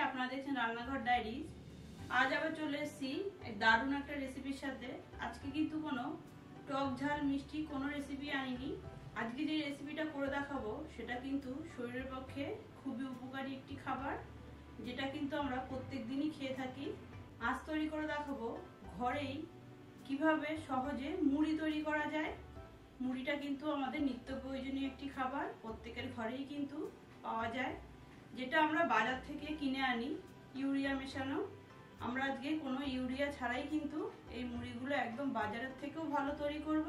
আপনারা দেখছেন রান্নাঘর ডায়েরি। আজ আবার চলে এসেছি এক দারুণ একটা রেসিপির সাথে। আজকে কিন্তু কোনো টক ঝাল মিষ্টি কোনো রেসিপি আনিনি। আজকে যে রেসিপিটা করে দেখাবো সেটা কিন্তু শরীরের পক্ষে খুবই উপকারী একটি খাবার, যেটা কিন্তু আমরা প্রত্যেক দিনই খেয়ে থাকি। আজ তৈরি করে দেখাবো ঘরেই কিভাবে সহজে মুড়ি তৈরি করা যায়। মুড়িটা কিন্তু আমাদের নিত্য প্রয়োজনীয় একটি খাবার, প্রত্যেকের ঘরেই কিন্তু পাওয়া যায়, যেটা আমরা বাজার থেকে কিনে আনি ইউরিয়া মেশানো। আমরা আজকে কোনো ইউরিয়া ছাড়াই কিন্তু এই মুড়িগুলো একদম বাজারের থেকেও ভালো তৈরি করব।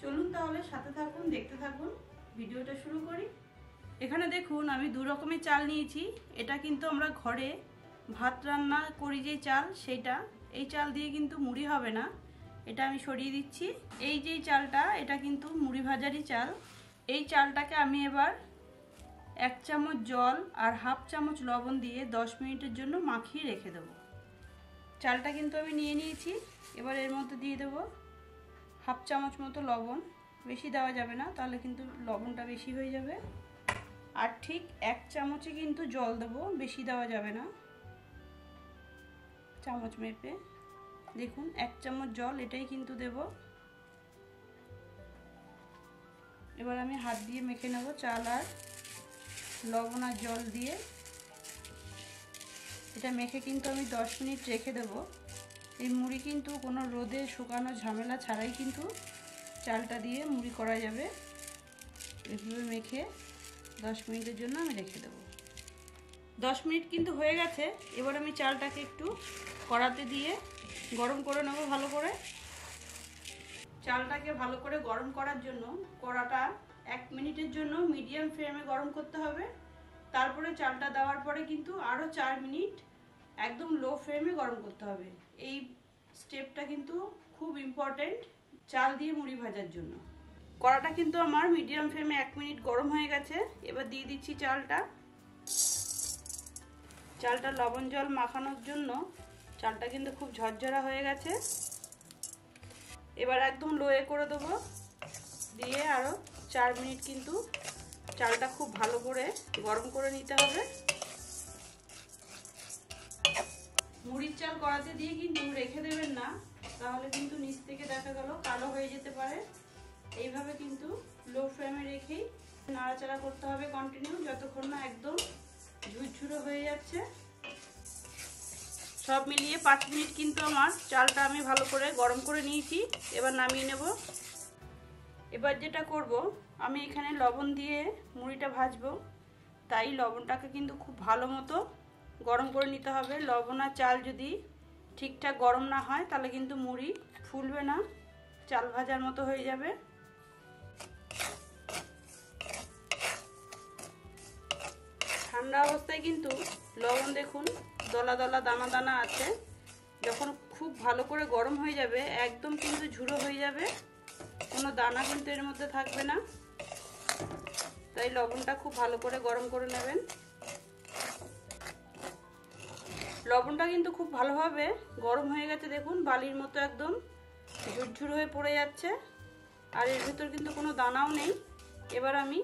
চলুন তাহলে সাথে থাকুন, দেখতে থাকুন, ভিডিওটা শুরু করি। এখানে দেখুন আমি দু রকমের চাল নিয়েছি। এটা কিন্তু আমরা ঘরে ভাত রান্না করি যে চাল, সেইটা। এই চাল দিয়ে কিন্তু মুড়ি হবে না, এটা আমি সরিয়ে দিচ্ছি। এই যে চালটা, এটা কিন্তু মুড়ি ভাজারই চাল। এই চালটাকে আমি এবার 1 চামচ জল আর হাফ চামচ লবণ দিয়ে 10 মিনিটের জন্য মাখিয়ে রেখে দেব। চালটা কিন্তু আমি নিয়ে নিয়েছি। এবার এর মধ্যে দিয়ে দেব হাফ চামচ মতো লবণ। বেশি দেওয়া যাবে না, তাহলে কিন্তু লবণটা বেশি হয়ে যাবে। আর ঠিক 1 চামচে কিন্তু জল দেব, বেশি দেওয়া যাবে না, চামচ মেপে। দেখুন 1 চামচ জল, এটাই কিন্তু দেব। এবার আমি হাত দিয়ে মেখে নেব চাল আর লবণ আর জল দিয়ে। এটা মেখে কিন্তু আমি 10 মিনিট রেখে দেব। এই মুড়ি কিন্তু কোনো রোদে শুকানো ঝামেলা ছাড়াই কিন্তু চালটা দিয়ে মুড়ি করা যাবে। এভাবে মেখে 10 মিনিটের জন্য আমি রেখে দেব। 10 মিনিট কিন্তু হয়ে গেছে। এবার আমি চালটাকে একটু কড়াতে দিয়ে গরম করে নেব ভালো করে। চালটাকে ভালো করে গরম করার জন্য কড়াটা 1 মিনিটের জন্য মিডিয়াম ফ্লেমে গরম করতে হবে। তারপরে চালটা দেওয়ার পরে কিন্তু আরও 4 মিনিট একদম লো ফ্লেমে গরম করতে হবে। এই স্টেপটা কিন্তু খুব ইম্পর্টেন্ট চাল দিয়ে মুড়ি ভাজার জন্য। কড়াটা কিন্তু আমার মিডিয়াম ফ্লেমে 1 মিনিট গরম হয়ে গেছে। এবার দিয়ে দিচ্ছি চালটা। চালটা লবণ জল মাখানোর জন্য চালটা কিন্তু খুব ঝরঝরা হয়ে গেছে। এবার একদম লোয়ে করে দেবো, দিয়ে আরও 4 মিনিট কিন্তু চালটা খুব ভালো করে গরম করে নিতে হবে। মুড়ির চাল কড়াতে দিয়ে কিন্তু রেখে দেবেন না, তাহলে কিন্তু নিচ থেকে দেখা গেল কালো হয়ে যেতে পারে। এইভাবে কিন্তু লো ফ্লেমে রেখেই নাড়াচাড়া করতে হবে কন্টিনিউ, যতক্ষণ না একদম ঝুরঝুরো হয়ে যাচ্ছে। সব মিলিয়ে 5 মিনিট কিন্তু আমার চালটা আমি ভালো করে গরম করে নিয়েছি। এবার নামিয়ে নেব। এবার যেটা করব, আমি এখানে লবণ দিয়ে মুড়িটা ভাজবো, তাই লবণটাকে কিন্তু খুব ভালো মতো গরম করে নিতে হবে। লবণ আর চাল যদি ঠিকঠাক গরম না হয় তাহলে কিন্তু মুড়ি ফুলবে না, চাল ভাজার মতো হয়ে যাবে। ঠান্ডা অবস্থায় কিন্তু লবণ দেখুন দলা দলা দানা দানা আছে। যখন খুব ভালো করে গরম হয়ে যাবে একদম কিন্তু ঝুড়ো হয়ে যাবে, কোনো দানা কিন্তু এর মধ্যে থাকবে না। তাই লবণটা খুব ভালো করে গরম করে নেবেন। লবণটা কিন্তু খুব ভালোভাবে গরম হয়ে গেছে, দেখুন বালির মতো একদম ঝুরঝুর হয়ে পড়ে যাচ্ছে, আর এর ভিতর কিন্তু কোনো দানাও নেই। এবার আমি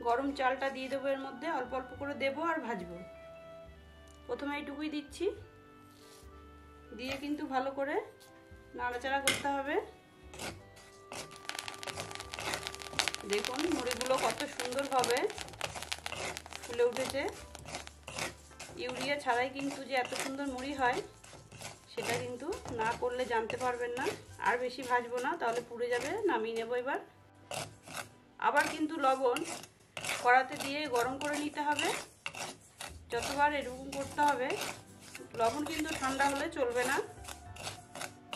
গরম চালটা দিয়ে দেবো, এর মধ্যে অল্প অল্প করে দেবো আর ভাজবো। প্রথমে এইটুকুই দিচ্ছি, দিয়ে কিন্তু ভালো করে নাড়াচাড়া করতে হবে। দেখুন মুড়িগুলো কত সুন্দরভাবে ফুলে উঠেছে। ইউরিয়া ছাড়াই কিন্তু যে এত সুন্দর মুড়ি হয় সেটা কিন্তু না করলে জানতে পারবেন না। আর বেশি ভাজবো না, তাহলে পুড়ে যাবে। নামিয়ে নেব এবার। আবার কিন্তু লবণ কড়াতে দিয়ে গরম করে নিতে হবে। যতবার এরকম করতে হবে। লবণ কিন্তু ঠান্ডা হলে চলবে না।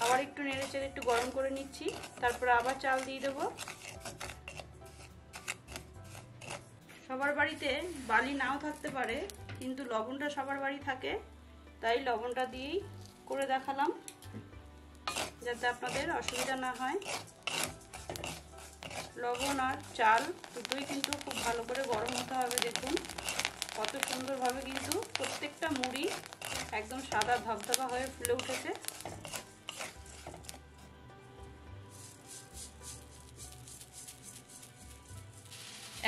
আবার একটু নেড়ে চেড়ে একটু গরম করে নিচ্ছি, তারপরে আবার চাল দিয়ে দেবো। সবার বাড়িতে বালি নাও থাকতে পারে, কিন্তু লবণটা সবার বাড়ি থাকে, তাই লবণটা দিয়েই করে দেখালাম যাতে আপনাদের অসুবিধা না হয়। লবণ আর চাল দুটোই কিন্তু খুব ভালো করে গরম হতে হবে। দেখুন কত সুন্দরভাবে কিন্তু প্রত্যেকটা মুড়ি একদম সাদা ধবধবা হয়ে ফুলে উঠেছে।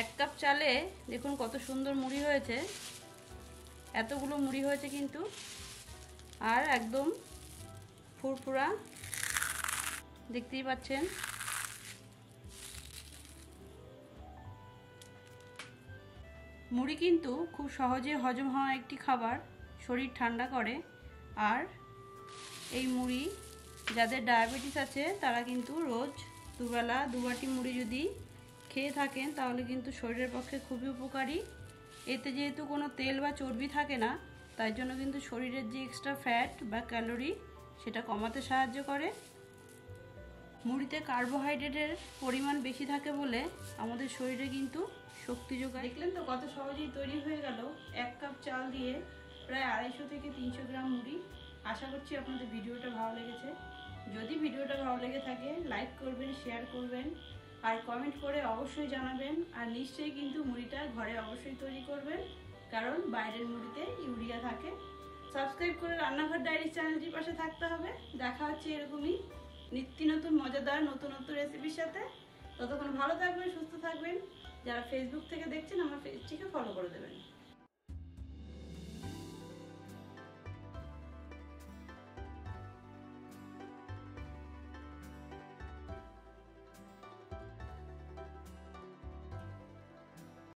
এক কাপ চালে দেখুন কত সুন্দর মুড়ি হয়েছে। এতগুলো মুড়ি হয়েছে কিন্তু, আর একদম ফুরফুরা, দেখতেই পাচ্ছেন। মুড়ি কিন্তু খুব সহজে হজম হওয়া একটি খাবার, শরীর ঠান্ডা করে। আর এই মুড়ি যাদের ডায়াবেটিস আছে তারা কিন্তু রোজ দুবেলা 2 বাটি মুড়ি যদি খেয়ে থাকেন তাহলে কিন্তু শরীরের পক্ষে খুবই উপকারী। এতে যেহেতু কোনো তেল বা চর্বি থাকে না, তাই জন্য কিন্তু শরীরের যে এক্সট্রা ফ্যাট বা ক্যালোরি সেটা কমাতে সাহায্য করে। মুড়িতে কার্বোহাইড্রেটের পরিমাণ বেশি থাকে বলে আমাদের শরীরে কিন্তু শক্তি যোগায়। দেখলেন তো কত সহজেই তৈরি হয়ে গেল 1 কাপ চাল দিয়ে প্রায় 250 থেকে 300 গ্রাম মুড়ি। আশা করছি আপনাদের ভিডিওটা ভালো লেগেছে। যদি ভিডিওটা ভালো লেগে থাকে লাইক করবেন, শেয়ার করবেন আর কমেন্ট করে অবশ্যই জানাবেন। আর নিশ্চয়ই কিন্তু মুড়িটা ঘরে অবশ্যই তৈরি করবেন, কারণ বাইরের মুড়িতে ইউরিয়া থাকে। সাবস্ক্রাইব করে রান্নাঘর ডায়েরি চ্যানেলটির পাশে থাকতে হবে। দেখা হচ্ছে এরকমই নিত্য নতুন মজাদার নতুন রেসিপির সাথে। ততক্ষণ ভালো থাকবেন, সুস্থ থাকবেন। যারা ফেসবুক থেকে দেখছেন আমার পেজটিকে ফলো করে দেবেন।